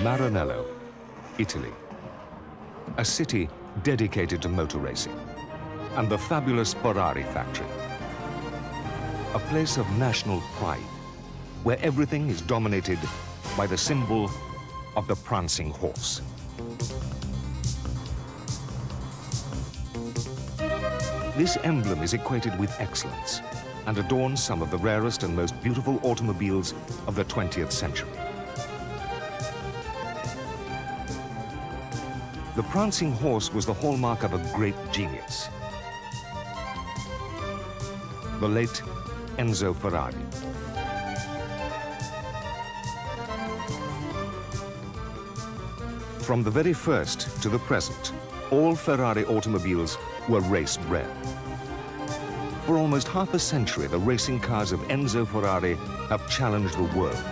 Maranello, Italy, a city dedicated to motor racing, and the fabulous Ferrari factory, a place of national pride, where everything is dominated by the symbol of the prancing horse. This emblem is equated with excellence and adorns some of the rarest and most beautiful automobiles of the 20th century. The prancing horse was the hallmark of a great genius, the late Enzo Ferrari. From the very first to the present, all Ferrari automobiles were race-bred. For almost half a century, the racing cars of Enzo Ferrari have challenged the world,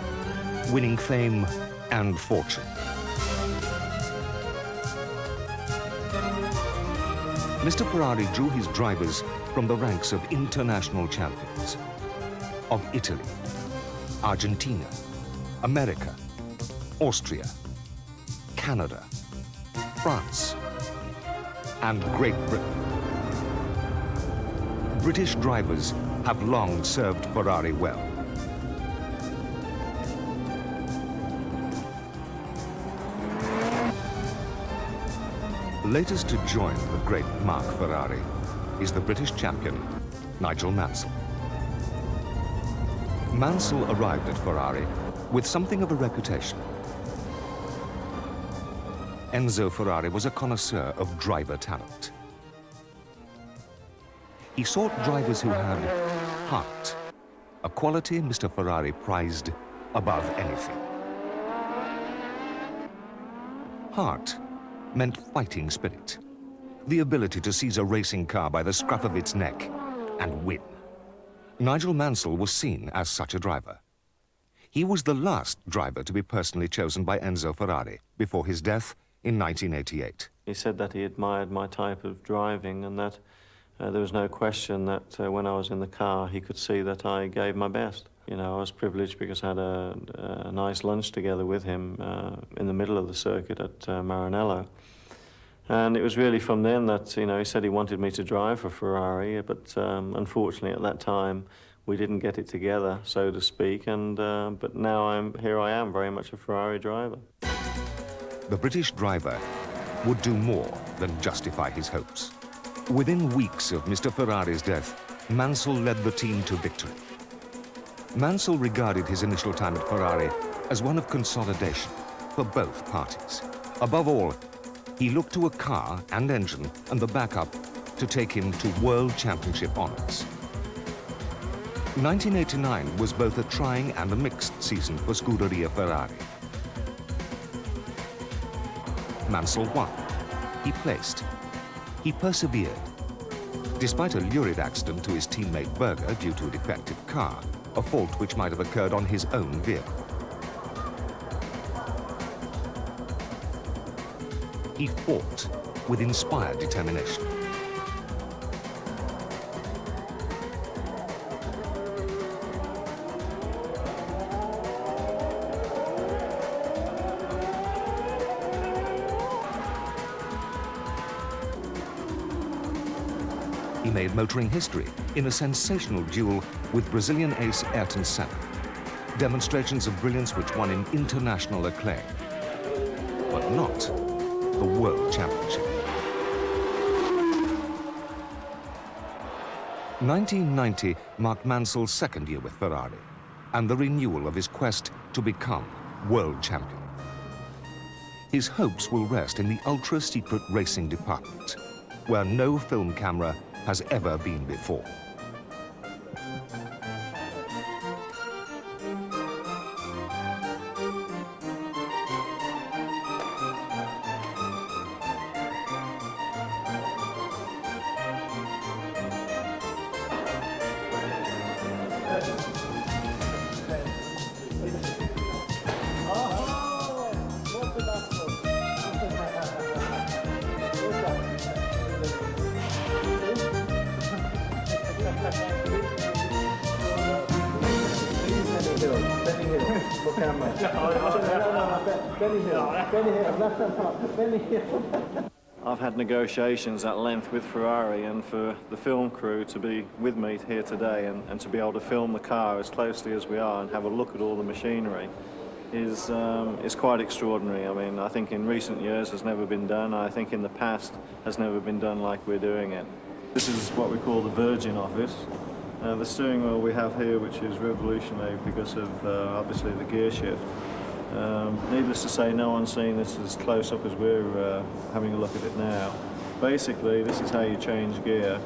winning fame and fortune. Mr. Ferrari drew his drivers from the ranks of international champions of Italy, Argentina, America, Austria, Canada, France, and Great Britain. British drivers have long served Ferrari well. Latest to join the great Mark Ferrari is the British champion, Nigel Mansell. Mansell arrived at Ferrari with something of a reputation. Enzo Ferrari was a connoisseur of driver talent. He sought drivers who had heart, a quality Mr. Ferrari prized above anything. Heart meant fighting spirit, the ability to seize a racing car by the scruff of its neck and win. Nigel Mansell was seen as such a driver. He was the last driver to be personally chosen by Enzo Ferrari before his death in 1988. He said that he admired my type of driving and that there was no question that when I was in the car, he could see that I gave my best. You know, I was privileged because I had a nice lunch together with him in the middle of the circuit at Maranello. And it was really from then that, you know, he said he wanted me to drive for Ferrari, but unfortunately at that time, we didn't get it together, so to speak, and but now here I am, very much a Ferrari driver. The British driver would do more than justify his hopes. Within weeks of Mr. Ferrari's death, Mansell led the team to victory. Mansell regarded his initial time at Ferrari as one of consolidation for both parties. Above all, he looked to a car and engine and the backup to take him to World Championship honors. 1989 was both a trying and a mixed season for Scuderia Ferrari. Mansell won. He placed. He persevered. Despite a lurid accident to his teammate Berger due to a defective car, a fault which might have occurred on his own vehicle. He fought with inspired determination. He made motoring history in a sensational duel with Brazilian ace Ayrton Senna. Demonstrations of brilliance which won him international acclaim, but not the World Championship. 1990 marked Mansell's second year with Ferrari and the renewal of his quest to become world champion. His hopes will rest in the ultra-secret racing department, where no film camera has ever been before. I've had negotiations at length with Ferrari and for the film crew to be with me here today and to be able to film the car as closely as we are and have a look at all the machinery is quite extraordinary. I mean, I think in recent years has never been done. I think in the past has never been done like we're doing it. This is what we call the Virgin office. The steering wheel we have here, which is revolutionary because of obviously the gear shift. Needless to say, no one's seen this as close up as we're having a look at it now. Basically, this is how you change gear.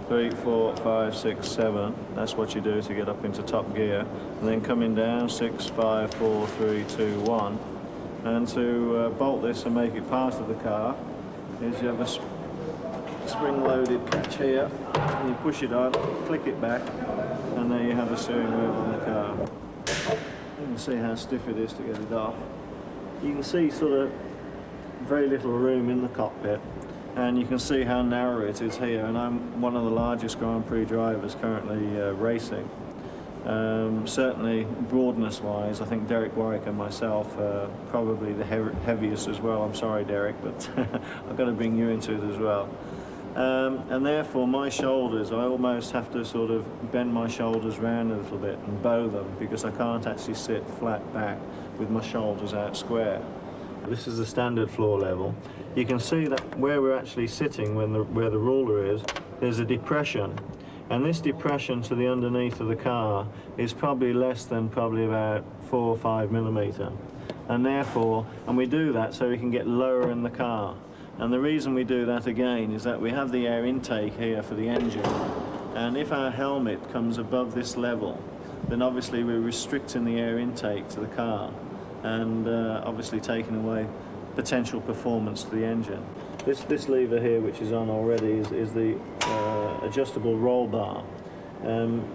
3, 4, 5, 6, 7. That's what you do to get up into top gear. And then coming down, 6, 5, 4, 3, 2, 1. And to bolt this and make it part of the car is you have a spring-loaded catch here, and you push it on, click it back, and there you have the steering wheel on the car. You can see how stiff it is to get it off. You can see sort of very little room in the cockpit, and you can see how narrow it is here, and I'm one of the largest Grand Prix drivers currently racing. Certainly broadness-wise, I think Derek Warwick and myself are probably the heaviest as well. I'm sorry, Derek, but I've got to bring you into it as well. And therefore my shoulders, I almost have to sort of bend my shoulders round a little bit and bow them because I can't actually sit flat back with my shoulders out square. This is the standard floor level. You can see that where we're actually sitting, where the ruler is, there's a depression. And this depression to the underneath of the car is probably less than about 4 or 5 millimetre. And therefore, and we do that so we can get lower in the car. And the reason we do that again is that we have the air intake here for the engine, and if our helmet comes above this level, then obviously we're restricting the air intake to the car and obviously taking away potential performance to the engine. This lever here, which is on already, is the adjustable roll bar.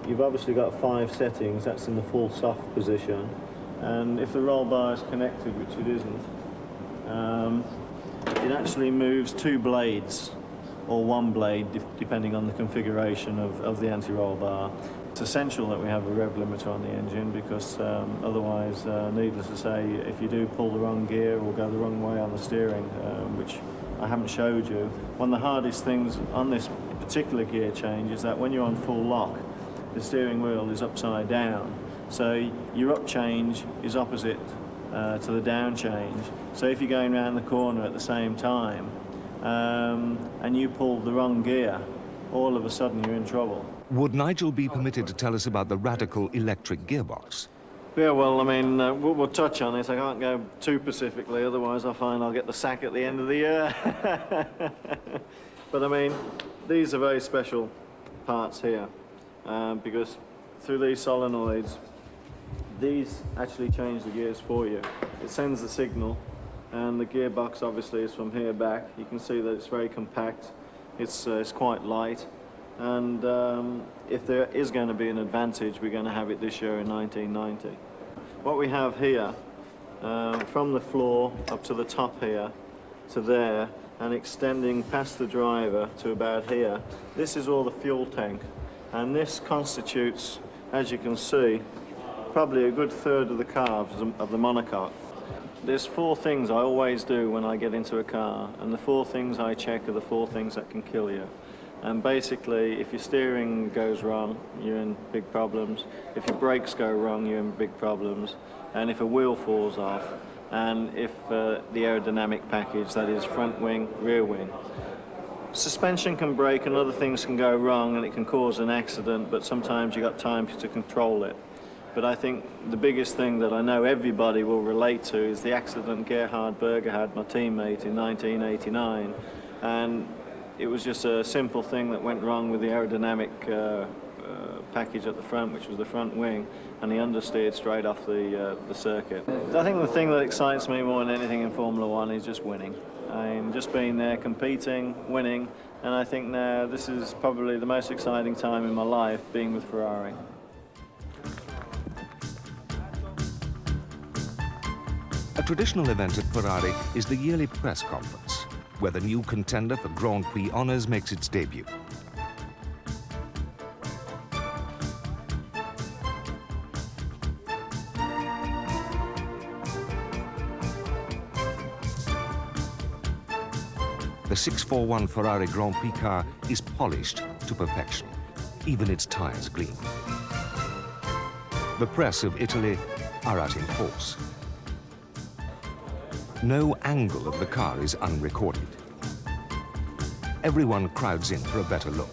You've obviously got 5 settings. That's in the full soft position, and if the roll bar is connected, which it isn't, it actually moves 2 blades or 1 blade depending on the configuration of the anti-roll bar. It's essential that we have a rev limiter on the engine because otherwise, needless to say, if you do pull the wrong gear or go the wrong way on the steering, which I haven't showed you, one of the hardest things on this particular gear change is that when you're on full lock, the steering wheel is upside down. So your up change is opposite to the down change. So if you're going around the corner at the same time and you pull the wrong gear, all of a sudden you're in trouble. Would Nigel be permitted to tell us about the radical electric gearbox? Yeah, well, I mean, we'll touch on it. I can't go too specifically, otherwise I find I'll get the sack at the end of the year. But I mean, these are very special parts here because through these solenoids, these actually change the gears for you. It sends the signal, and the gearbox obviously is from here back. You can see that it's very compact, it's quite light, and if there is going to be an advantage, we're going to have it this year in 1990. What we have here, from the floor up to the top here, to there, and extending past the driver to about here, this is all the fuel tank, and this constitutes, as you can see, probably a good third of the carbs of the monocoque. There's 4 things I always do when I get into a car, and the 4 things I check are the 4 things that can kill you. And basically, if your steering goes wrong, you're in big problems. If your brakes go wrong, you're in big problems. And if a wheel falls off, and if the aerodynamic package, that is front wing, rear wing. Suspension can break and other things can go wrong and it can cause an accident, but sometimes you've got time to control it. But I think the biggest thing that I know everybody will relate to is the accident Gerhard Berger had, my teammate, in 1989. And it was just a simple thing that went wrong with the aerodynamic package at the front, which was the front wing, and he understeered straight off the circuit. I think the thing that excites me more than anything in Formula One is just winning. I mean, just being there, competing, winning, and I think now this is probably the most exciting time in my life, being with Ferrari. A traditional event at Ferrari is the yearly press conference, where the new contender for Grand Prix honours makes its debut. the 641 Ferrari Grand Prix car is polished to perfection. Even its tires gleam. The press of Italy are out in force. No angle of the car is unrecorded. Everyone crowds in for a better look.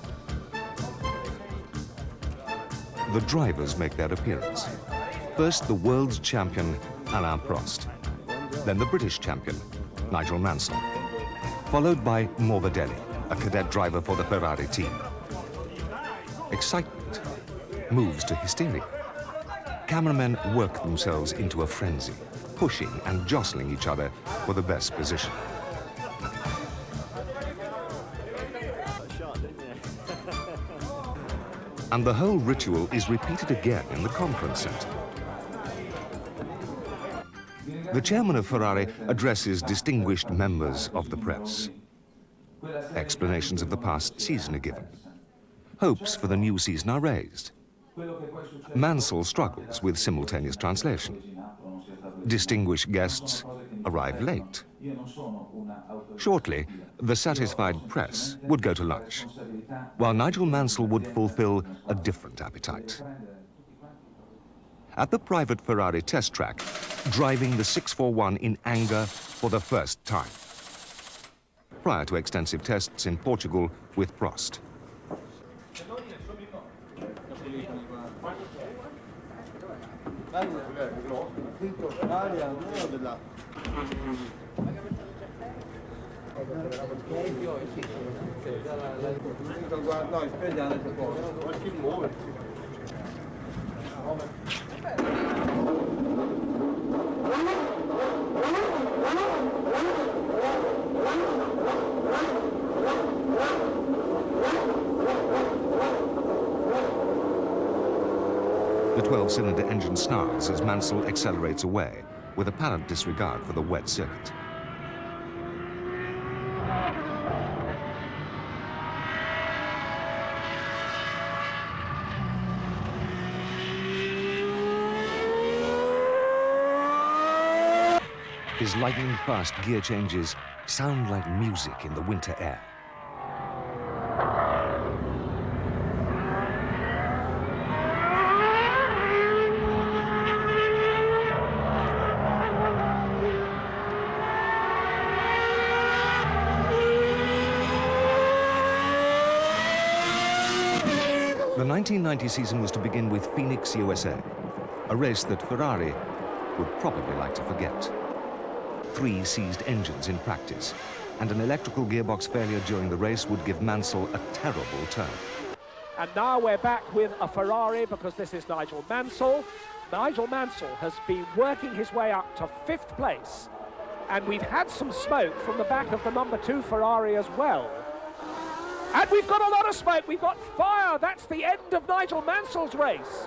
The drivers make their appearance. First, the world's champion, Alain Prost. Then the British champion, Nigel Mansell. Followed by Morbidelli, a cadet driver for the Ferrari team. Excitement moves to hysteria. Cameramen work themselves into a frenzy, pushing and jostling each other for the best position. And the whole ritual is repeated again in the conference center. The chairman of Ferrari addresses distinguished members of the press. Explanations of the past season are given. Hopes for the new season are raised. Mansell struggles with simultaneous translation. Distinguished guests arrive late. Shortly, the satisfied press would go to lunch, while Nigel Mansell would fulfill a different appetite. At the private Ferrari test track, driving the 641 in anger for the first time, prior to extensive tests in Portugal with Prost. The 12-cylinder engine snarls as Mansell accelerates away, with apparent disregard for the wet circuit. His lightning-fast gear changes sound like music in the winter air. The 1990 season was to begin with Phoenix, USA, a race that Ferrari would probably like to forget. 3 seized engines in practice, and an electrical gearbox failure during the race would give Mansell a terrible turn. And now we're back with a Ferrari because this is Nigel Mansell. Nigel Mansell has been working his way up to 5th place, and we've had some smoke from the back of the number 2 Ferrari as well. And we've got a lot of smoke, we've got fire. That's the end of Nigel Mansell's race.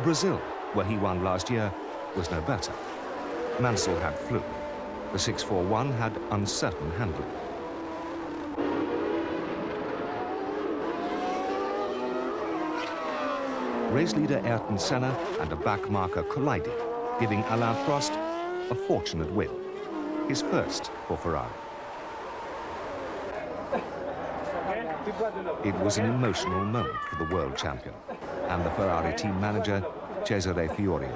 Brazil, where he won last year, was no better. Mansell had fluke. The 641 had uncertain handling. Race leader Ayrton Senna and a back marker collided, giving Alain Prost a fortunate win, his first for Ferrari. It was an emotional moment for the world champion and the Ferrari team manager, Cesare Fiorio.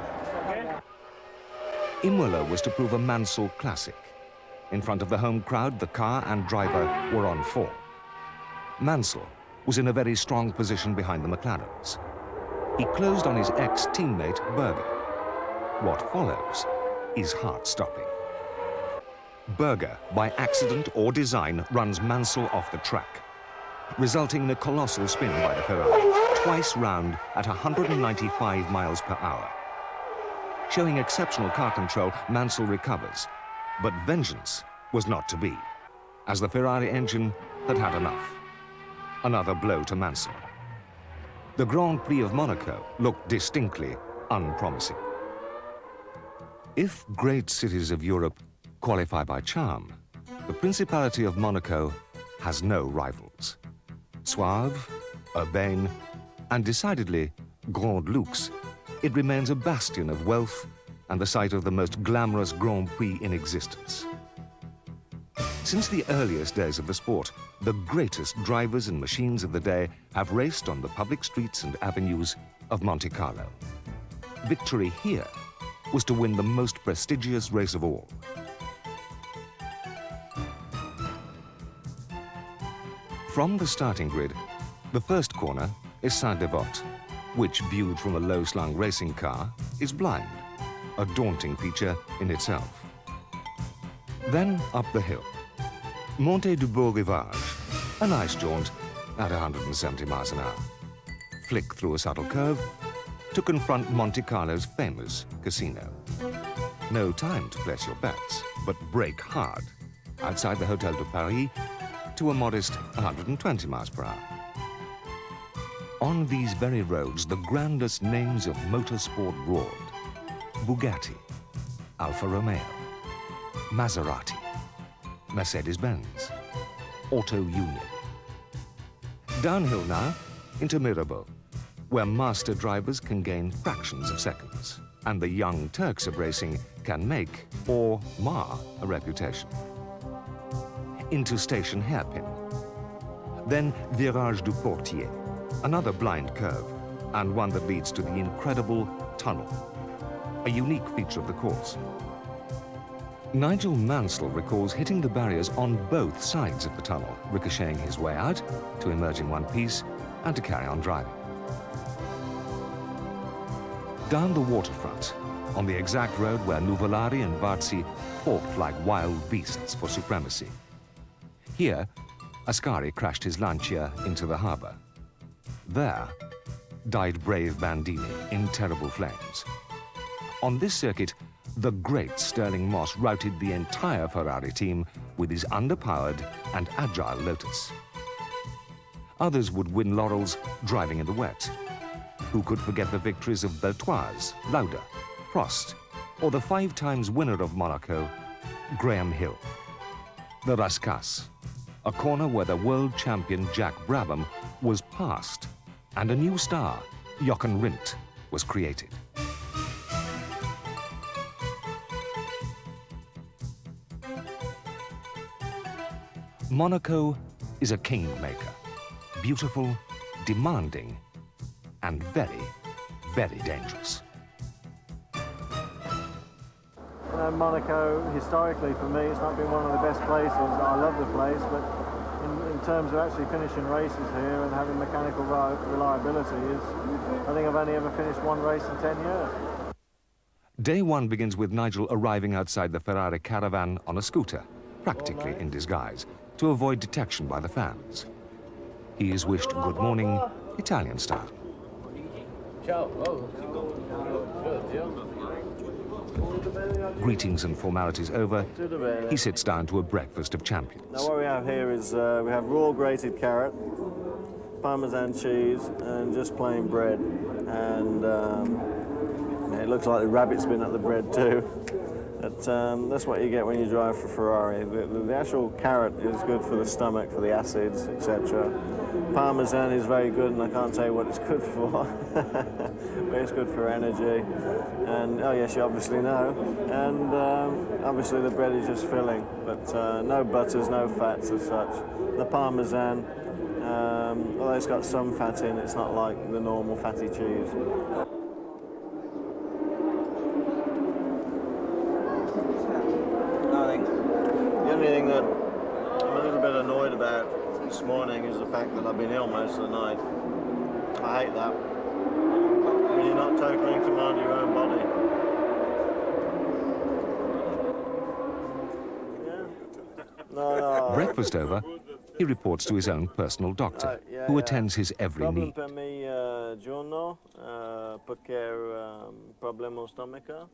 Imola was to prove a Mansell classic. In front of the home crowd, the car and driver were on form. Mansell was in a very strong position behind the McLarens. He closed on his ex-teammate, Berger. What follows is heart-stopping. Berger, by accident or design, runs Mansell off the track, resulting in a colossal spin by the Ferrari, twice round at 195 miles per hour. Showing exceptional car control, Mansell recovers, but vengeance was not to be, as the Ferrari engine had had enough. Another blow to Mansell. The Grand Prix of Monaco looked distinctly unpromising. If great cities of Europe qualify by charm, the Principality of Monaco has no rivals. Suave, urbane, and decidedly grand luxe, it remains a bastion of wealth and the site of the most glamorous Grand Prix in existence. Since the earliest days of the sport, the greatest drivers and machines of the day have raced on the public streets and avenues of Monte Carlo. Victory here was to win the most prestigious race of all. From the starting grid, the first corner is Saint-Devote, which, viewed from a low-slung racing car, is blind, a daunting feature in itself. Then up the hill. Montée du Beau Rivage, a nice jaunt at 170 miles an hour. Flick through a subtle curve to confront Monte Carlo's famous casino. No time to place your bets, but brake hard outside the Hôtel de Paris to a modest 120 miles per hour. On these very roads, the grandest names of motorsport roared. Bugatti, Alfa Romeo, Maserati, Mercedes-Benz, Auto Union. Downhill now into Mirabeau, where master drivers can gain fractions of seconds, and the young Turks of racing can make or mar a reputation. Into Station Hairpin. Then Virage du Portier, another blind curve, and one that leads to the incredible tunnel, a unique feature of the course. Nigel Mansell recalls hitting the barriers on both sides of the tunnel, ricocheting his way out to emerge in one piece and to carry on driving. Down the waterfront, on the exact road where Nuvolari and Varzi fought like wild beasts for supremacy. Here, Ascari crashed his Lancia into the harbor. There, died brave Bandini in terrible flames. On this circuit, the great Sterling Moss routed the entire Ferrari team with his underpowered and agile Lotus. Others would win laurels driving in the wet. Who could forget the victories of Beltoise, Lauda, Prost, or the 5 times winner of Monaco, Graham Hill? The Rascasse, a corner where the world champion Jack Brabham was passed, and a new star, Jochen Rindt, was created. Monaco is a kingmaker, beautiful, demanding, and very, very dangerous. Monaco, historically for me, it's not been one of the best places. I love the place, but in terms of actually finishing races here and having mechanical reliability, I think I've only ever finished one race in 10 years. Day one begins with Nigel arriving outside the Ferrari caravan on a scooter, practically in disguise, to avoid detection by the fans. He is wished good morning, Italian style. Greetings and formalities over, he sits down to a breakfast of champions. Now what we have here is we have raw grated carrot, Parmesan cheese, and just plain bread. And it looks like the rabbit's been at the bread too. But that's what you get when you drive for Ferrari. The actual carrot is good for the stomach, for the acids, etc. Parmesan is very good, and I can't tell you what it's good for, but it's good for energy. And, oh yes, you obviously know. And obviously the bread is just filling, but no butters, no fats as such. The Parmesan, although it's got some fat in, it's not like the normal fatty cheese. The only thing that I'm a little bit annoyed about this morning is the fact that I've been ill most of the night. I hate that. When you're not totally in command of your own body. No. Breakfast over, he reports to his own personal doctor, who attends his every need. Per me giorno, perché problema stomaco.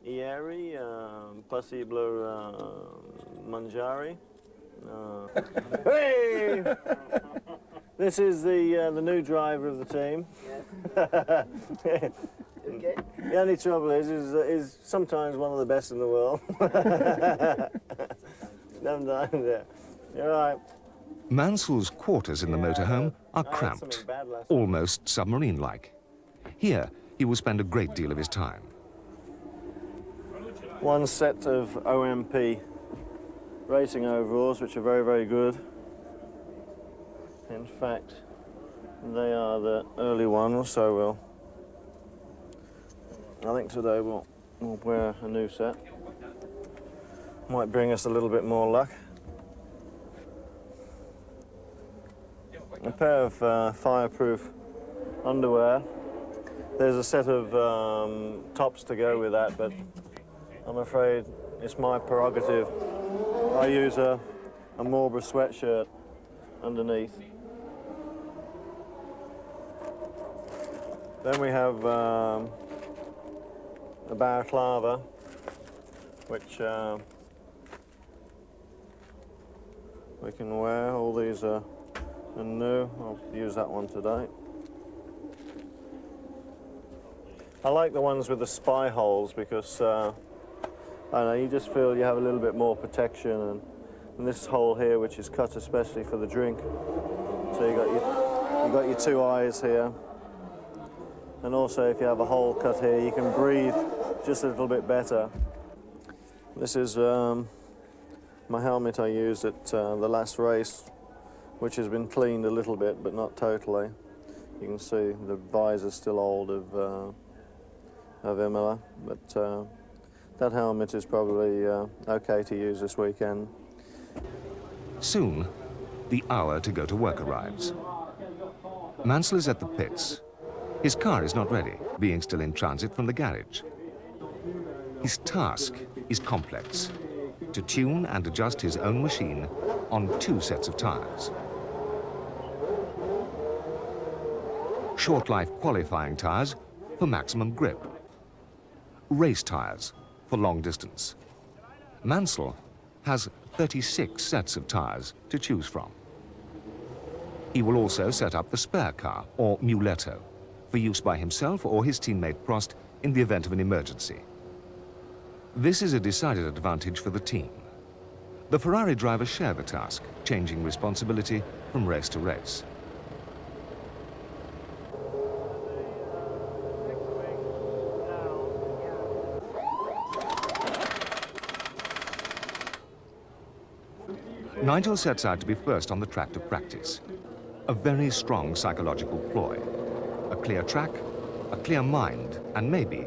Ieri, possibile mangiare. Hey! This is the new driver of the team. Okay. The only trouble is sometimes one of the best in the world. Sometimes, yeah. You're right. Mansell's quarters in the motorhome are cramped, almost submarine-like. Here, he will spend a great deal of his time. One set of OMP racing overalls, which are very, very good. In fact, they are the early ones, so I think today we'll wear a new set. Might bring us a little bit more luck. A pair of fireproof underwear. There's a set of tops to go with that, but I'm afraid it's my prerogative. I use a Marlboro sweatshirt underneath. Then we have a balaclava, which we can wear. All these are new. I'll use that one today. I like the ones with the spy holes because I don't know, you just feel you have a little bit more protection, and this hole here, which is cut especially for the drink. So you got your two eyes here, and also if you have a hole cut here, you can breathe just a little bit better. This is my helmet I used at the last race, which has been cleaned a little bit, but not totally. You can see the visor's still old of Imola, but that helmet is probably okay to use this weekend. Soon, the hour to go to work arrives. Mansell is at the pits. His car is not ready, being still in transit from the garage. His task is complex: to tune and adjust his own machine on 2 sets of tires. Short-life qualifying tires for maximum grip. Race tires for long distance. Mansell has 36 sets of tires to choose from. He will also set up the spare car, or muletto, for use by himself or his teammate Prost in the event of an emergency. This is a decided advantage for the team. The Ferrari drivers share the task, changing responsibility from race to race. Nigel sets out to be first on the track to practice. A very strong psychological ploy. A clear track, a clear mind, and maybe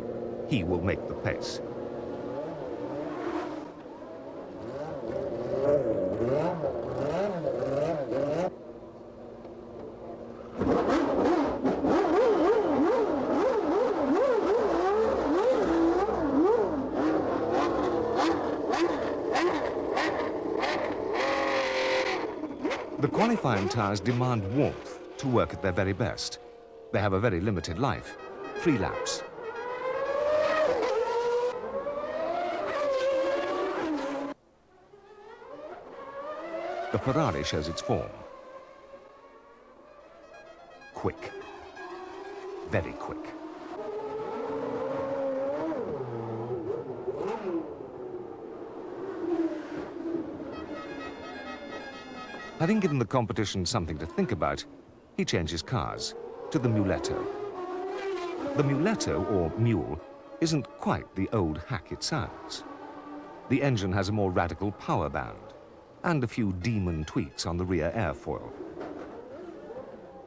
he will make the pace. The qualifying tires demand warmth to work at their very best. They have a very limited life, 3 laps. The Ferrari shows its form. Quick. Very quick. Having given the competition something to think about, he changes cars to the muletto. The muletto, or mule, isn't quite the old hack it sounds. The engine has a more radical power band and a few demon tweaks on the rear airfoil.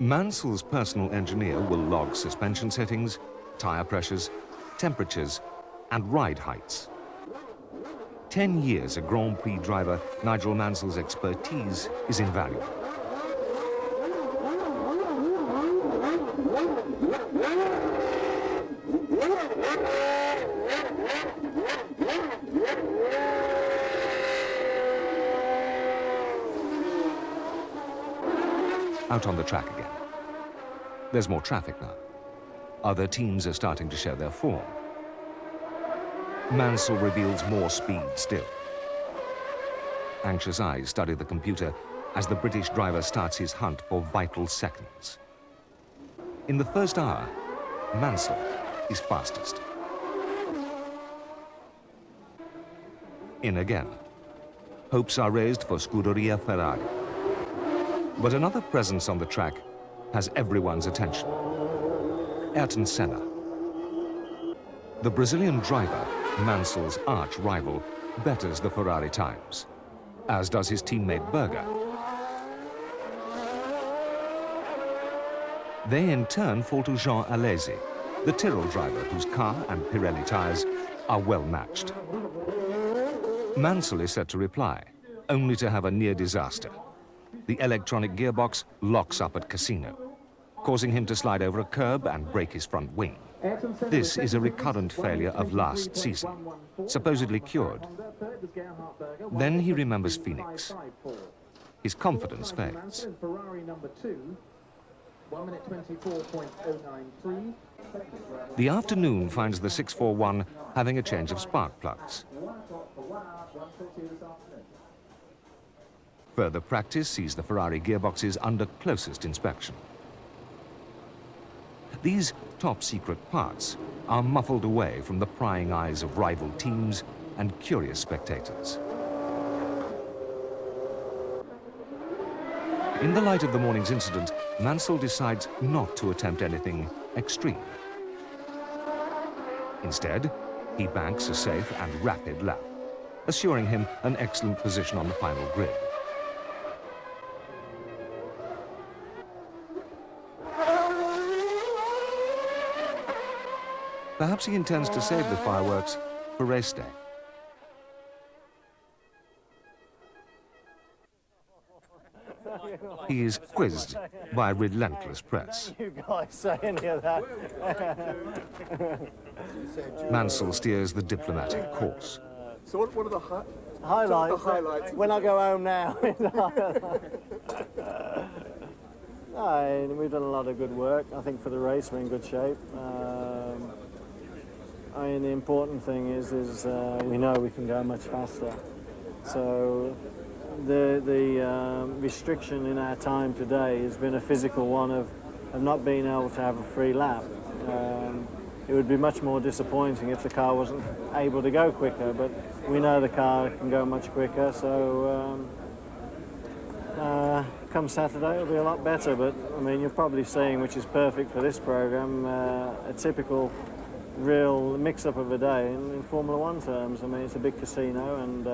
Mansell's personal engineer will log suspension settings, tire pressures, temperatures, and ride heights. 10 years a Grand Prix driver, Nigel Mansell's expertise is invaluable. Out on the track again. There's more traffic now. Other teams are starting to show their form. Mansell reveals more speed still. Anxious eyes study the computer as the British driver starts his hunt for vital seconds. In the first hour, Mansell is fastest. In again. Hopes are raised for Scuderia Ferrari. But another presence on the track has everyone's attention. Ayrton Senna. The Brazilian driver, Mansell's arch rival, betters the Ferrari times. as does his teammate Berger. They in turn fall to Jean Alesi, the Tyrrell driver whose car and Pirelli tyres are well matched. Mansell is set to reply, only to have a near disaster. The electronic gearbox locks up at Casino, causing him to slide over a curb and break his front wing. This is a recurrent failure of last season, supposedly cured. Then he remembers Phoenix. His confidence fades. The afternoon finds the 641 having a change of spark plugs. Further practice sees the Ferrari gearboxes under closest inspection. These top-secret parts are muffled away from the prying eyes of rival teams and curious spectators. In the light of the morning's incident, Mansell decides not to attempt anything extreme. Instead, he banks a safe and rapid lap, assuring him an excellent position on the final grid. Perhaps he intends to save the fireworks for race day. He is quizzed by relentless press. You guys say any of that? Mansell steers the diplomatic course. So what are the Highlights? The highlights. When I go home now. No, we've done a lot of good work. I think for the race we're in good shape. I mean, the important thing is we know we can go much faster. So the restriction in our time today has been a physical one of not being able to have a free lap. It would be much more disappointing if the car wasn't able to go quicker, but we know the car can go much quicker, so come Saturday it'll be a lot better. But I mean, you're probably seeing, which is perfect for this program, a typical real mix-up of a day in Formula One terms. I mean, it's a big casino, and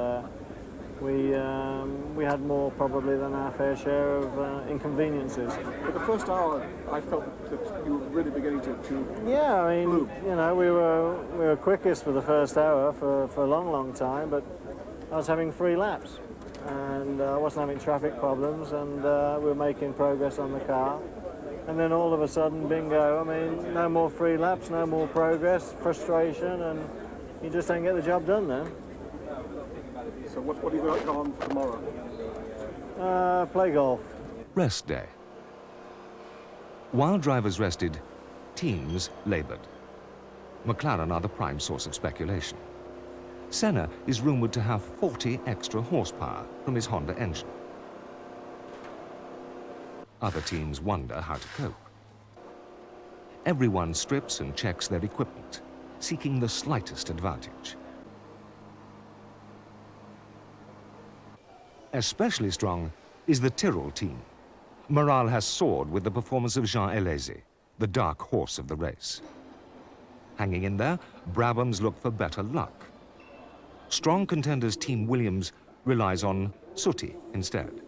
we had more probably than our fair share of inconveniences. For the first hour, I felt that you were really beginning to Yeah, I mean, bloom. you know, we were quickest for the first hour for a long time, but I was having 3 laps, and I wasn't having traffic problems, and we were making progress on the car. And then all of a sudden, bingo, I mean, no more 3 laps, no more progress, frustration, and you just don't get the job done then. So what do you got on for tomorrow? Play golf. Rest day. While drivers rested, teams laboured. McLaren are the prime source of speculation. Senna is rumoured to have 40 extra horsepower from his Honda engine. Other teams wonder how to cope. Everyone strips and checks their equipment, seeking the slightest advantage. Especially strong is the Tyrrell team. Morale has soared with the performance of Jean Alesi, the dark horse of the race. Hanging in there, Brabhams look for better luck. Strong contenders Team Williams relies on Sooty instead.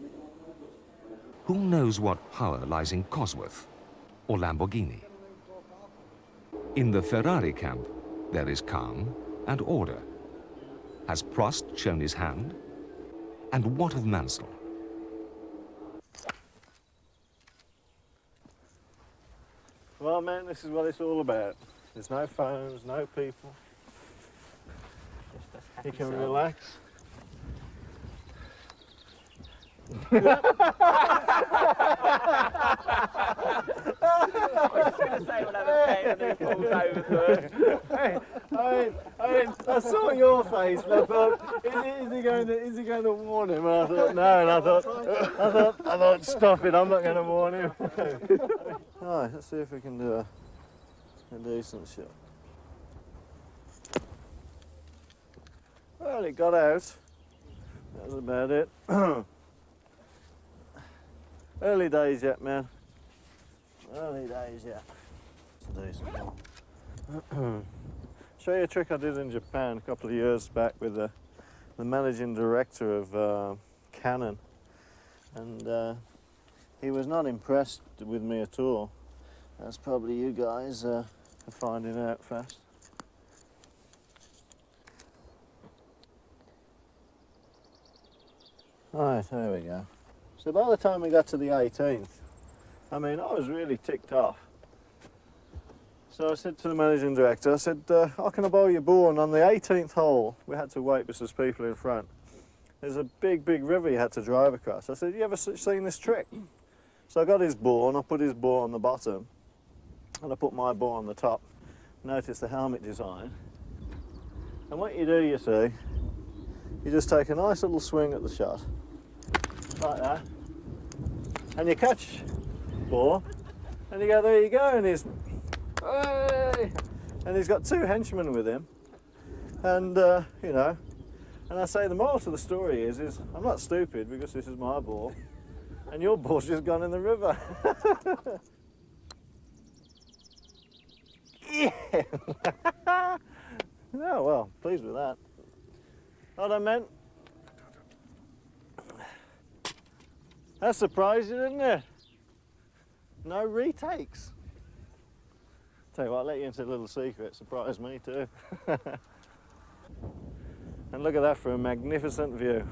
Who knows what power lies in Cosworth or Lamborghini? In the Ferrari camp, there is calm and order. Has Prost shown his hand? And what of Mansell? Well, man, this is what it's all about. There's no phones, no people. You can relax. I was going to say we'll have a pen and then he falls over. I saw your face and I thought, is he going to warn him? And I thought, no, and I thought, stop it, I'm not going to warn him. All right, let's see if we can do a decent shot. Well, it got out. That was about it. Early days yet, man. Early days yet. It's a decent one. Show you a trick I did in Japan a couple of years back with the managing director of cannon. And he was not impressed with me at all. That's probably you guys are finding out fast. Right, there we go. So by the time we got to the 18th, I mean, I was really ticked off. So I said to the managing director, I said, how can I borrow your ball? And on the 18th hole, we had to wait because there's people in front. There's a big, big river you had to drive across. I said, you ever seen this trick? So I got his ball and I put his ball on the bottom and I put my ball on the top. Notice the helmet design. And what you do, you see, you just take a nice little swing at the shot, like that, and you catch the ball, and you go, there you go, and he's, hey! And he's got 2 henchmen with him, and you know, and I say the moral to the story is I'm not stupid because this is my ball, and your ball's just gone in the river. Yeah. Oh, well, pleased with that. What I meant. That surprised you, didn't it? No retakes. Tell you what, I'll let you into a little secret. Surprised me too. And look at that for a magnificent view.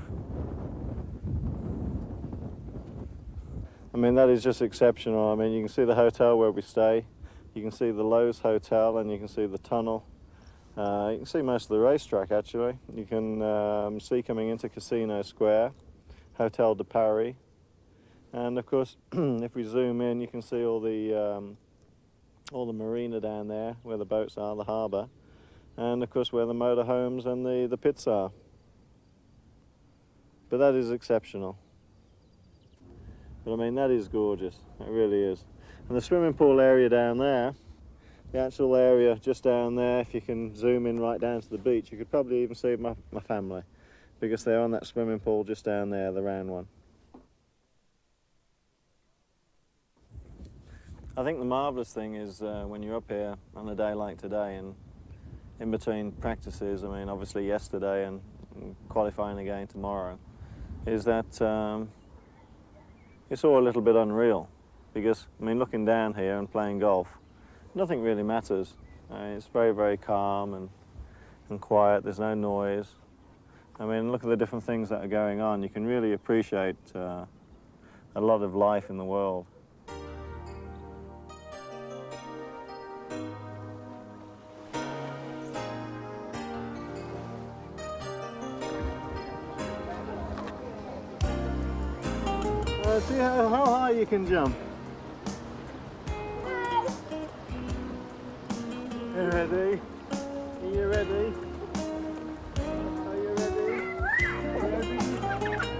I mean, that is just exceptional. I mean, you can see the hotel where we stay. You can see the Lowe's Hotel and you can see the tunnel. You can see most of the racetrack actually. You can see coming into Casino Square, Hotel de Paris, and of course if we zoom in you can see all the marina down there where the boats are, the harbour, and of course where the motorhomes and the pits are. But that is exceptional. But I mean, that is gorgeous, it really is. And the swimming pool area down there, the actual area just down there, if you can zoom in right down to the beach, you could probably even see my family, because they're on that swimming pool just down there, the round one. I think the marvellous thing is when you're up here on a day like today and in between practices, I mean obviously yesterday and qualifying again tomorrow, is that it's all a little bit unreal. Because, I mean, looking down here and playing golf, nothing really matters. It's very, very calm and quiet, there's no noise. I mean, look at the different things that are going on. You can really appreciate a lot of life in the world. See how high you can jump. You ready? Are you ready? Are you ready? Ready?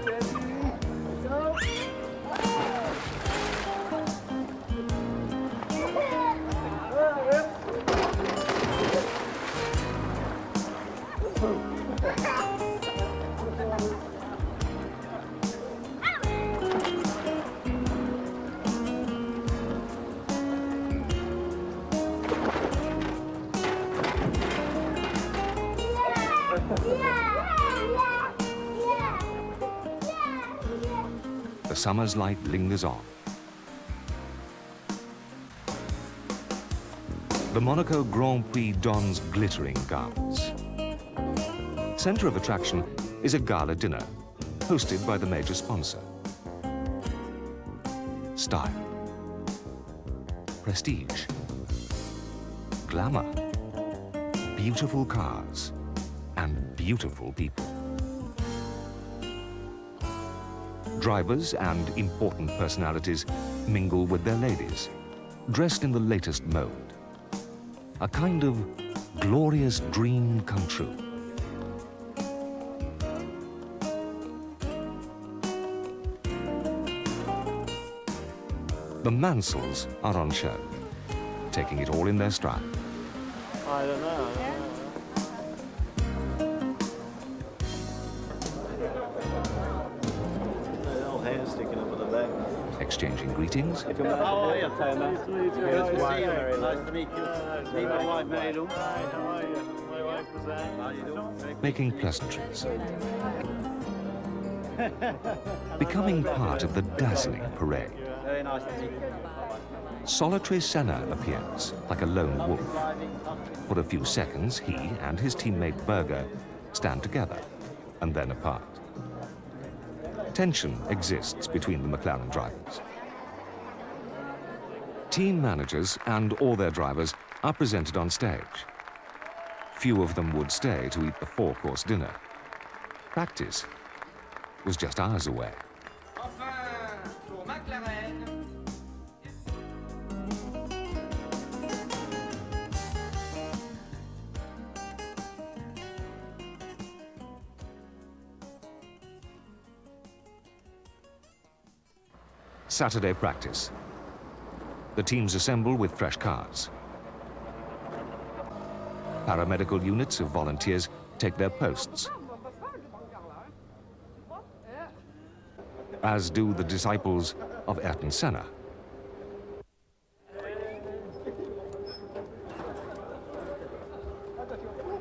Ready? Go! The summer's light lingers on. The Monaco Grand Prix dons glittering gowns. Centre of attraction is a gala dinner, hosted by the major sponsor. Style, prestige, glamour, beautiful cars, and beautiful people. Drivers and important personalities mingle with their ladies, dressed in the latest mode. A kind of glorious dream come true. The Mansells are on show, taking it all in their stride. I don't know. Exchanging greetings. How are you? Nice to meet you. Nice to meet you. Meet my wife, Mary Lou. Hi, how are you? My wife is Anne. How you doing? Making pleasantries. becoming part of the dazzling parade. Very nice. Solitary Senna appears, like a lone wolf. For a few seconds, he and his teammate Berger stand together, and then apart. Tension exists between the McLaren drivers. Team managers and all their drivers are presented on stage. Few of them would stay to eat the four-course dinner. Practice was just hours away. Saturday practice. The teams assemble with fresh cars. Paramedical units of volunteers take their posts, as do the disciples of Ayrton Senna.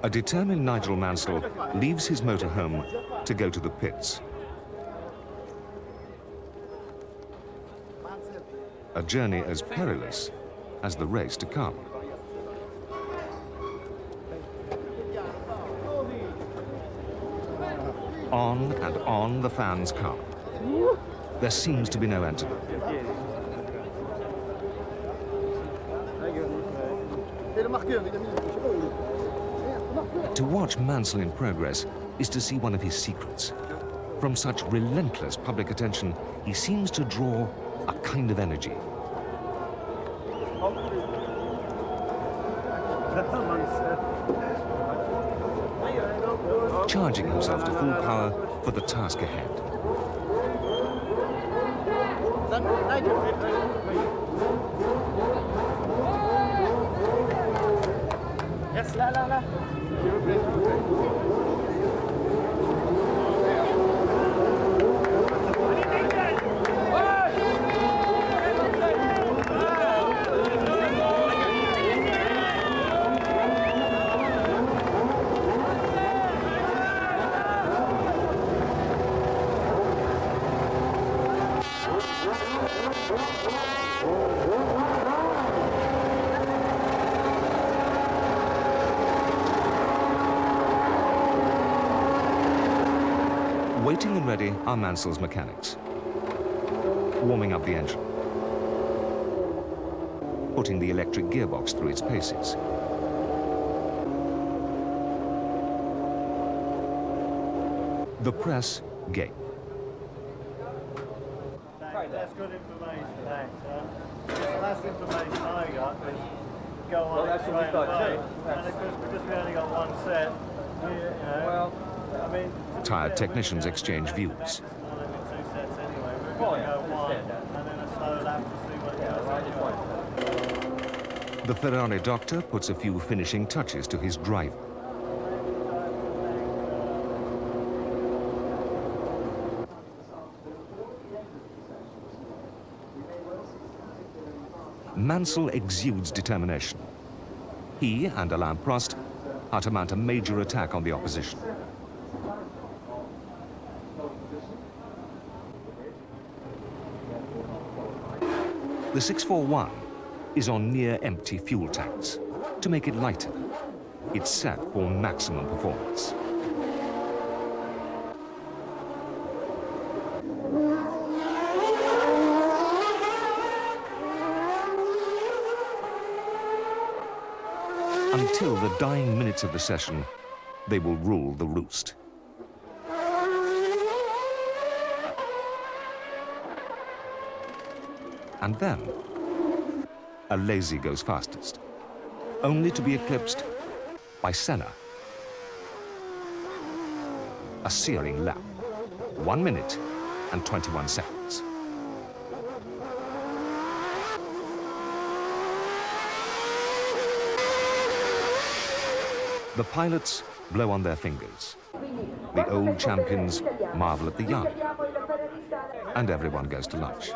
A determined Nigel Mansell leaves his motorhome to go to the pits. A journey as perilous as the race to come. On and on the fans come. There seems to be no end to them. To watch Mansell in progress is to see one of his secrets. From such relentless public attention, he seems to draw a kind of energy. Charging himself to full power for the task ahead. Yes, la. Waiting and ready are Mansell's mechanics, warming up the engine, putting the electric gearbox through its paces. The press gape. That's good information, thanks. The last information I got was go on it straight away. And of course, because we only got one set, I mean... Tired technicians exchange views. Two sets anyway. We're going to go one, and then a slow lap to see what goes anyway. The Ferrari doctor puts a few finishing touches to his driver. Mansell exudes determination. He and Alain Prost are to mount a major attack on the opposition. The 641 is on near-empty fuel tanks. To make it lighter, it's set for maximum performance. Until the dying minutes of the session, they will rule the roost. And then, a lazy goes fastest, only to be eclipsed by Senna. A searing lap, 1 minute and 21 seconds. The pilots blow on their fingers. The old champions marvel at the young. And everyone goes to lunch.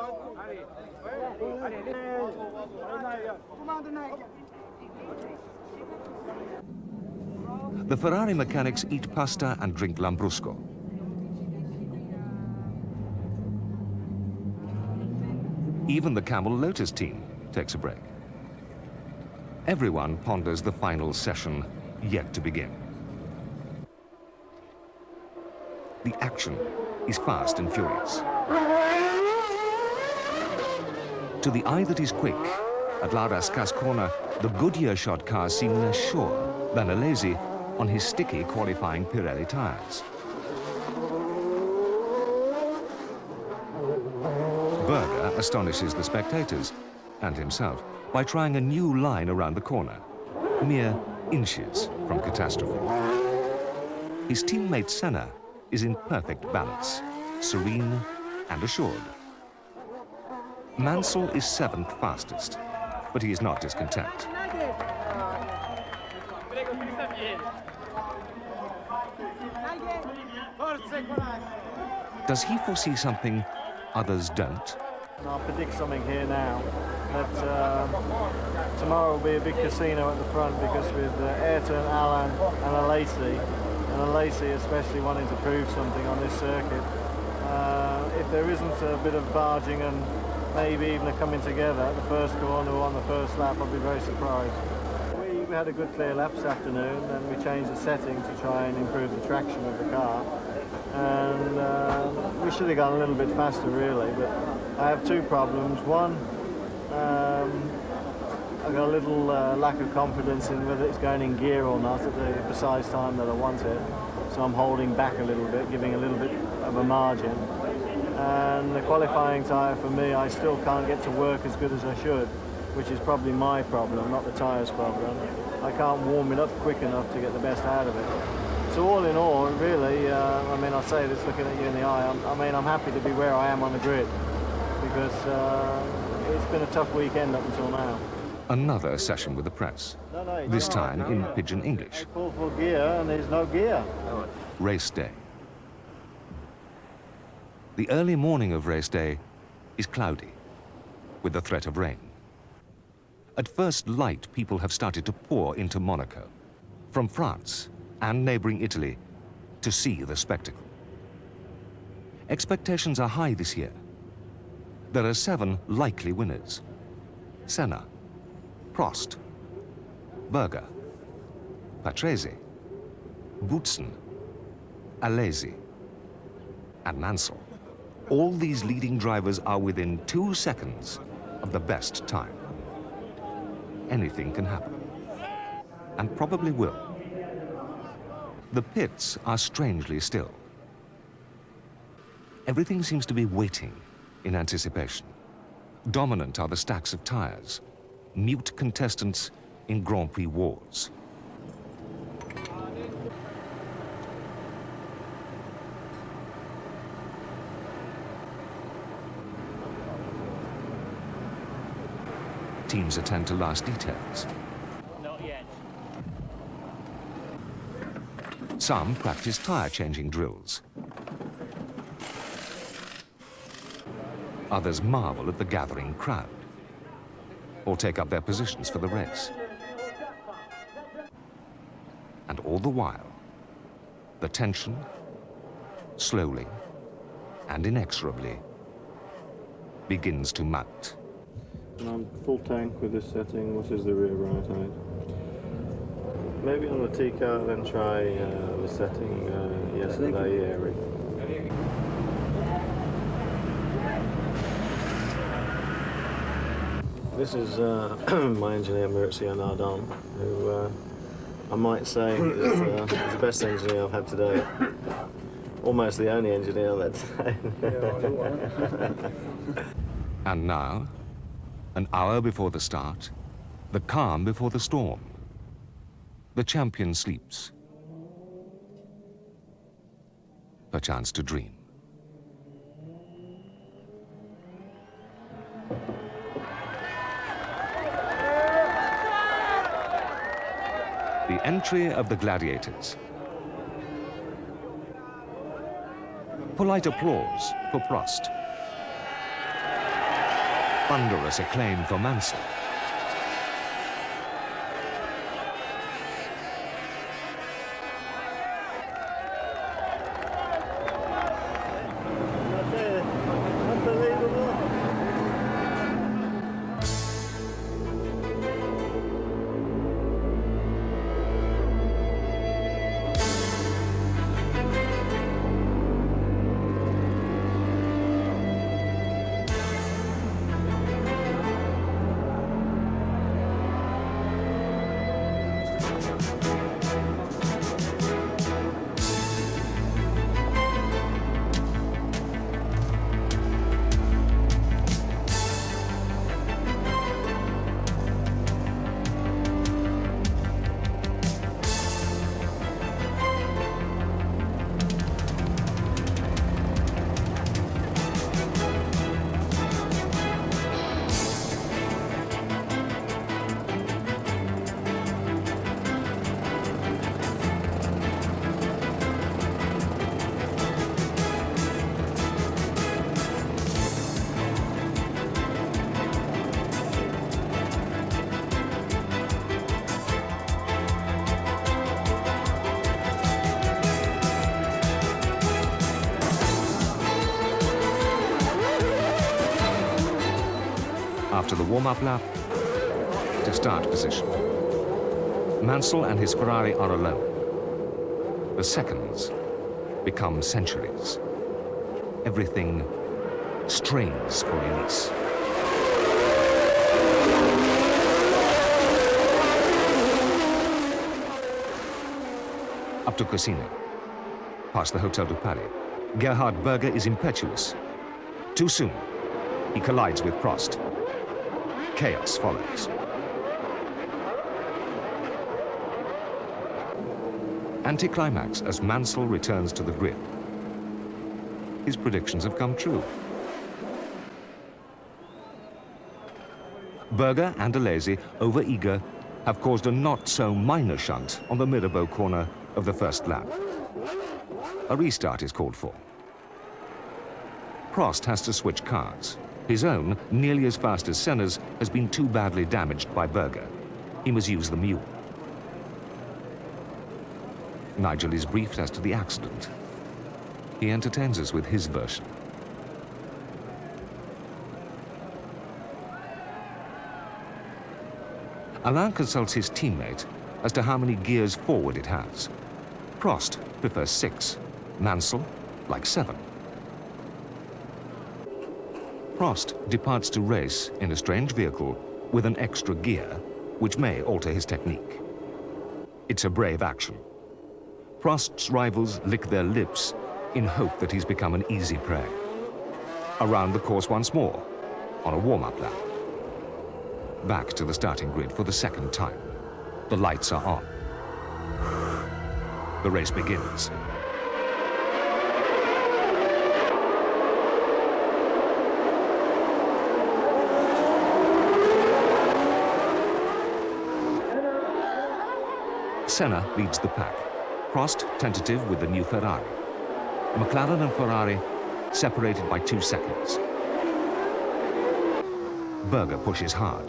The Ferrari mechanics eat pasta and drink Lambrusco. Even the Camel Lotus team takes a break. Everyone ponders the final session yet to begin. The action is fast and furious. To the eye that is quick, at La Rascasse corner, the Goodyear shod cars seem less sure than Alesi on his sticky qualifying Pirelli tires. Berger astonishes the spectators and himself by trying a new line around the corner, mere inches from catastrophe. His teammate Senna is in perfect balance, serene and assured. Mansell is 7th fastest, but he is not discontent. Does he foresee something others don't? I'll predict something here now, that tomorrow will be a big casino at the front, because with Ayrton, Alan and Alesi especially wanting to prove something on this circuit, if there isn't a bit of barging and maybe even a coming together at the first corner or on the first lap, I'll be very surprised. We had a good clear lap this afternoon, and we changed the setting to try and improve the traction of the car. And we should have gone a little bit faster, really, but I have two problems. One, I've got a little lack of confidence in whether it's going in gear or not at the precise time that I want it. So I'm holding back a little bit, giving a little bit of a margin. And the qualifying tyre for me, I still can't get to work as good as I should, which is probably my problem, not the tyre's problem. I can't warm it up quick enough to get the best out of it. So all in all, really, I mean, I say this looking at you in the eye, I'm happy to be where I am on the grid, because it's been a tough weekend up until now. Another session with the press, this time in pidgin English. I pull for gear and there's no gear. Race day. The early morning of race day is cloudy, with the threat of rain. At first light, people have started to pour into Monaco, from France and neighboring Italy, to see the spectacle. Expectations are high this year. There are 7 likely winners: Senna, Prost, Berger, Patrese, Boutsen, Alesi, and Mansell. All these leading drivers are within 2 seconds of the best time. Anything can happen, and probably will. The pits are strangely still. Everything seems to be waiting in anticipation. Dominant are the stacks of tires, mute contestants in Grand Prix wars. Teams attend to last details. Not yet. Some practice tire changing drills. Others marvel at the gathering crowd, or take up their positions for the race. And all the while, the tension, slowly and inexorably, begins to mount. I'm full tank with this setting. What is the rear right eye? Maybe on the T-car, then try the setting yesterday, Eric. This is my engineer, Maurizio Nardon, who I might say is the best engineer I've had today. Almost the only engineer, let's say. And now, an hour before the start, the calm before the storm. The champion sleeps. Perchance to dream. The entry of the gladiators. Polite applause for Prost. Thunderous acclaim for Mansell. After the warm-up lap, to start position. Mansell and his Ferrari are alone. The seconds become centuries. Everything strains for release. Up to Casino, past the Hotel de Paris. Gerhard Berger is impetuous. Too soon, he collides with Prost. Chaos follows. Anticlimax as Mansell returns to the grid. His predictions have come true. Berger and Alesi, over-eager, have caused a not-so-minor shunt on the Mirabeau corner of the first lap. A restart is called for. Prost has to switch cars. His own, nearly as fast as Senna's, has been too badly damaged by Berger. He must use the mule. Nigel is briefed as to the accident. He entertains us with his version. Alain consults his teammate as to how many gears forward it has. Prost prefers 6, Mansell like 7. Prost departs to race in a strange vehicle with an extra gear, which may alter his technique. It's a brave action. Prost's rivals lick their lips in hope that he's become an easy prey. Around the course once more, on a warm-up lap. Back to the starting grid for the second time. The lights are on. The race begins. Senna leads the pack. Prost tentative with the new Ferrari. McLaren and Ferrari separated by 2 seconds. Berger pushes hard.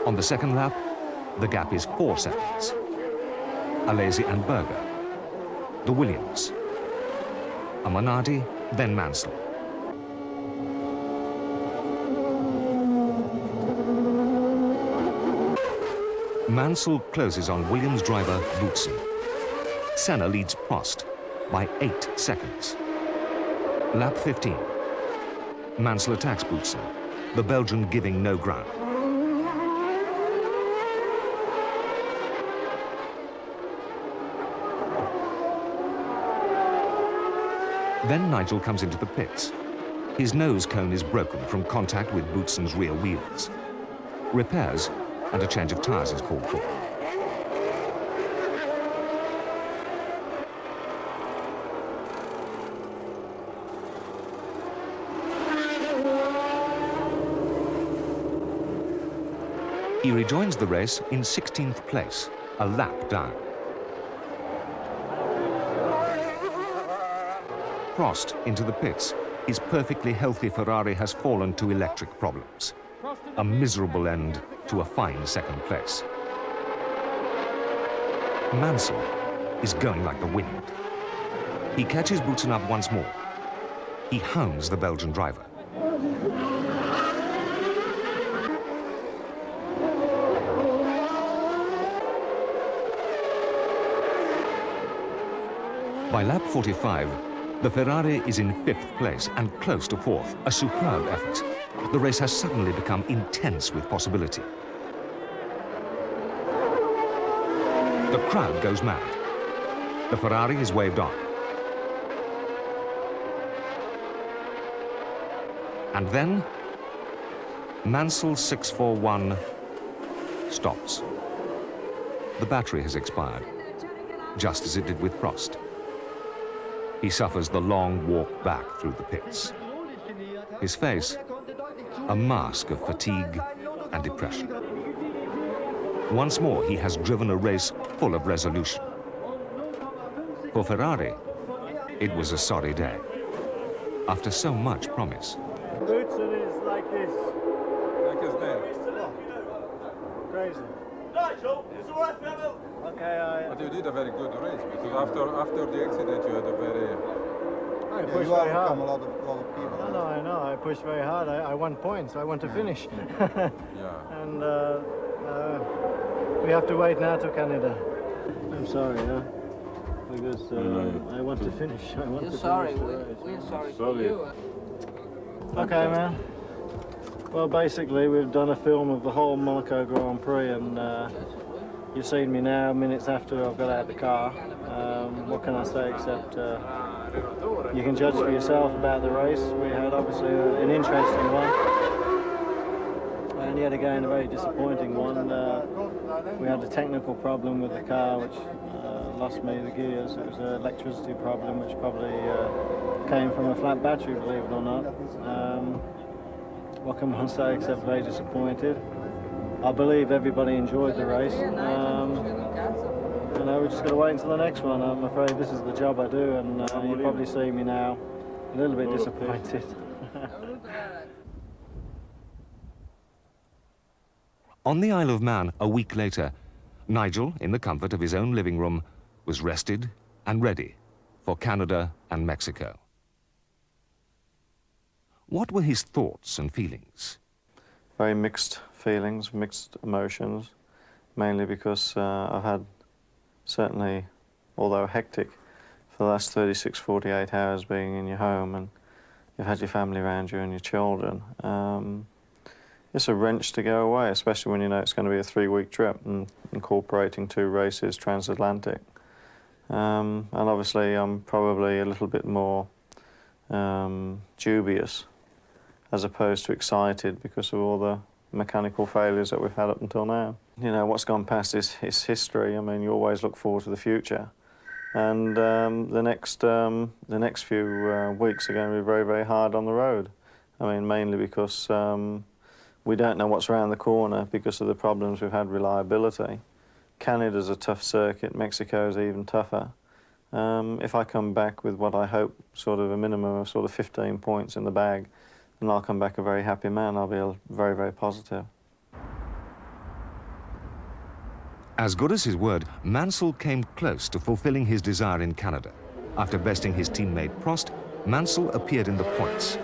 On the second lap, the gap is 4 seconds. Alesi and Berger. The Williams. A Minardi, then Mansell. Mansell closes on Williams driver Boutsen. Senna leads Prost by 8 seconds. Lap 15. Mansell attacks Boutsen, the Belgian giving no ground. Then Nigel comes into the pits. His nose cone is broken from contact with Boutsen's rear wheels. Repairs and a change of tires is called for. He rejoins the race in 16th place, a lap down. Prost into the pits. His perfectly healthy Ferrari has fallen to electric problems. A miserable end to a fine second place. Mansell is going like the wind. He catches Boutsen up once more. He hounds the Belgian driver. By lap 45, the Ferrari is in 5th place and close to 4th, a superb effort. The race has suddenly become intense with possibility. The crowd goes mad. The Ferrari is waved on. And then, Mansell 641 stops. The battery has expired, just as it did with Prost. He suffers the long walk back through the pits. His face, a mask of fatigue and depression. Once more, he has driven a race full of resolution. For Ferrari, it was a sorry day, after so much promise. Boutsen is like this. like his name. Crazy. Nigel, it's all right, fellow. Okay, But you did a very good race because after the accident you had a very. I pushed you very overcome hard. a lot of people. I know. I pushed very hard. I won points. I want to finish. Yeah. And we have to wait now to Canada. I'm sorry, because I want to finish. I want to finish the race. We're sorry for you. Okay, man. Well, basically, we've done a film of the whole Monaco Grand Prix, and you've seen me now, minutes after I've got out of the car. What can I say except you can judge for yourself about the race. We had obviously an interesting one, and yet again a very disappointing one. We had a technical problem with the car which lost me the gears. It was an electricity problem which probably came from a flat battery, believe it or not. What can one say except very disappointed. I believe everybody enjoyed the race. We're just going to wait until the next one. I'm afraid this is the job I do, and you probably see me now a little bit disappointed. On the Isle of Man, a week later, Nigel, in the comfort of his own living room, was rested and ready for Canada and Mexico. What were his thoughts and feelings? Very mixed feelings, mixed emotions, mainly because I've had certainly, although hectic, for the last 36, 48 hours being in your home and you've had your family around you and your children. It's a wrench to go away, especially when you know it's going to be a 3-week trip and incorporating 2 races transatlantic. And obviously I'm probably a little bit more dubious as opposed to excited because of all the mechanical failures that we've had up until now. You know, what's gone past is history. I mean, you always look forward to the future. And the next few weeks are going to be very, very hard on the road. I mean, mainly because we don't know what's around the corner because of the problems we've had reliability. Canada's a tough circuit, Mexico's even tougher. If I come back with what I hope, sort of a minimum of sort of 15 points in the bag, then I'll come back a very happy man. I'll be very, very positive. As good as his word, Mansell came close to fulfilling his desire in Canada. After besting his teammate Prost, Mansell appeared in the points.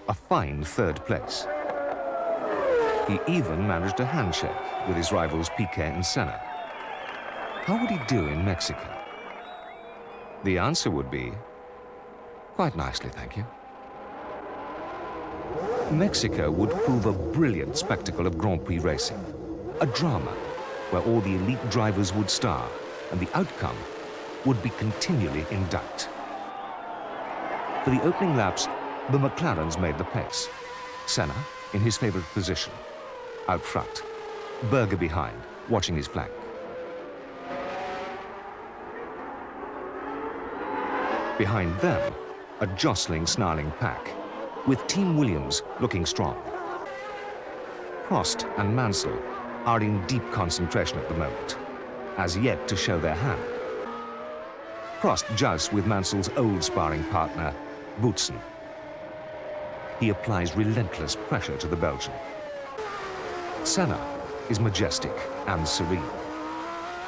A fine 3rd place. He even managed a handshake with his rivals Piquet and Senna. How would he do in Mexico? The answer would be, quite nicely, thank you. Mexico would prove a brilliant spectacle of Grand Prix racing, a drama where all the elite drivers would star and the outcome would be continually in doubt. For the opening laps, the McLarens made the pace. Senna in his favorite position, out front, Berger behind, watching his flank. Behind them, a jostling, snarling pack, with Team Williams looking strong. Prost and Mansell are in deep concentration at the moment, as yet to show their hand. Prost jousts with Mansell's old sparring partner, Boutsen. He applies relentless pressure to the Belgian. Senna is majestic and serene.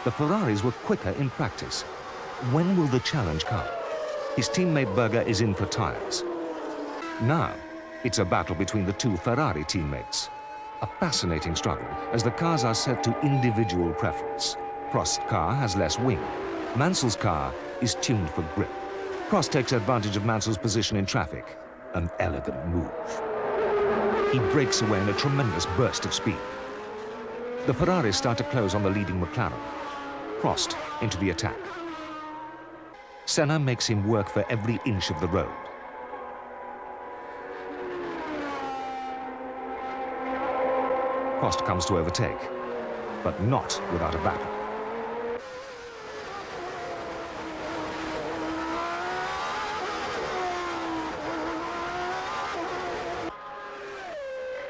The Ferraris were quicker in practice. When will the challenge come? His teammate Berger is in for tyres. Now, it's a battle between the 2 Ferrari teammates. A fascinating struggle, as the cars are set to individual preference. Prost's car has less wing. Mansell's car is tuned for grip. Prost takes advantage of Mansell's position in traffic. An elegant move. He breaks away in a tremendous burst of speed. The Ferraris start to close on the leading McLaren. Prost into the attack. Senna makes him work for every inch of the road. Prost comes to overtake, but not without a battle.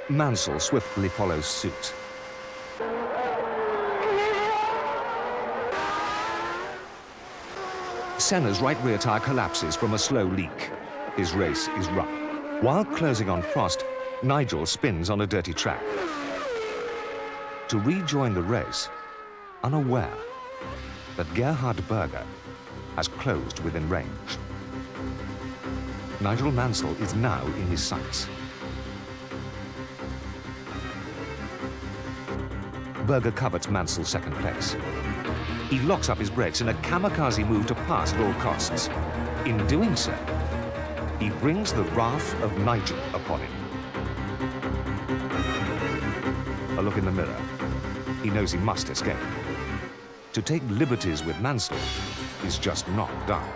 Mansell swiftly follows suit. Senna's right rear tyre collapses from a slow leak. His race is run. While closing on Prost, Nigel spins on a dirty track. To rejoin the race, unaware that Gerhard Berger has closed within range. Nigel Mansell is now in his sights. Berger covets Mansell's second place. He locks up his brakes in a kamikaze move to pass at all costs. In doing so, he brings the wrath of Nigel upon him. A look in the mirror. He knows he must escape. To take liberties with Mansell is just not done.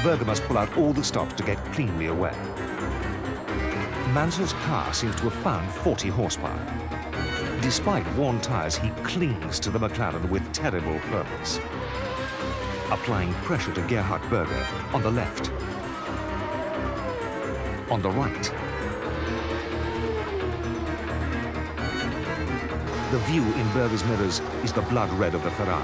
Berger must pull out all the stops to get cleanly away. Mansell's car seems to have found 40 horsepower. Despite worn tires, he clings to the McLaren with terrible purpose, applying pressure to Gerhard Berger on the left, on the right. The view in Berger's mirrors is the blood red of the Ferrari.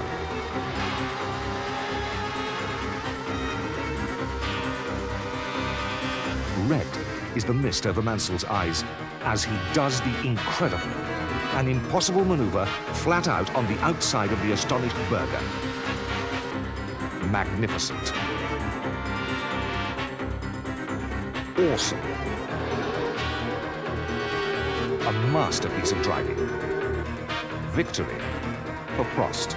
Red is the mist over Mansell's eyes as he does the incredible, an impossible maneuver flat out on the outside of the astonished Berger. Magnificent. Awesome. A masterpiece of driving. Victory for Prost.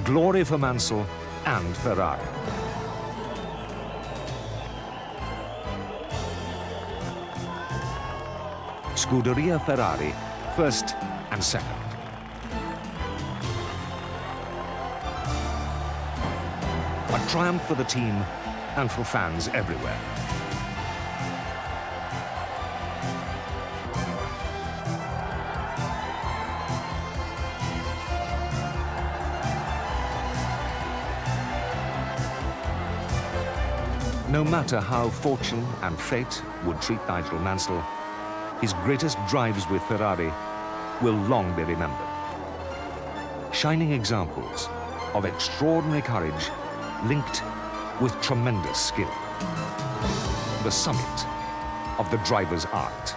Glory for Mansell and Ferrari. Scuderia Ferrari, first and second. A triumph for the team and for fans everywhere. No matter how fortune and fate would treat Nigel Mansell, his greatest drives with Ferrari will long be remembered. Shining examples of extraordinary courage linked with tremendous skill. The summit of the driver's art.